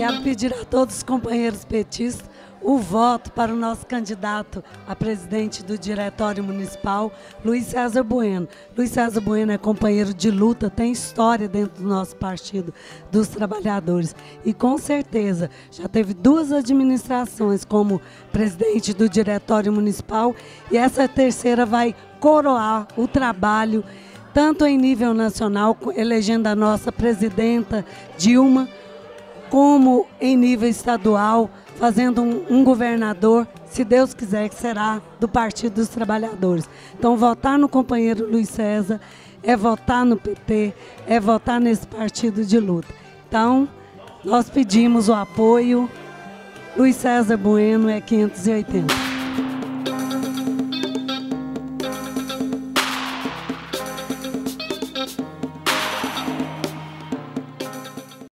Quero pedir a todos os companheiros petistas o voto para o nosso candidato a presidente do Diretório Municipal, Luiz César Bueno. Luiz César Bueno é companheiro de luta, tem história dentro do nosso Partido dos Trabalhadores e com certeza já teve 2 administrações como presidente do Diretório Municipal e essa terceira vai coroar o trabalho tanto em nível nacional, elegendo a nossa presidenta Dilma, como em nível estadual, fazendo um governador, se Deus quiser, que será do Partido dos Trabalhadores. Então, votar no companheiro Luiz César é votar no PT, é votar nesse partido de luta. Então, nós pedimos o apoio. Luiz César Bueno é 580.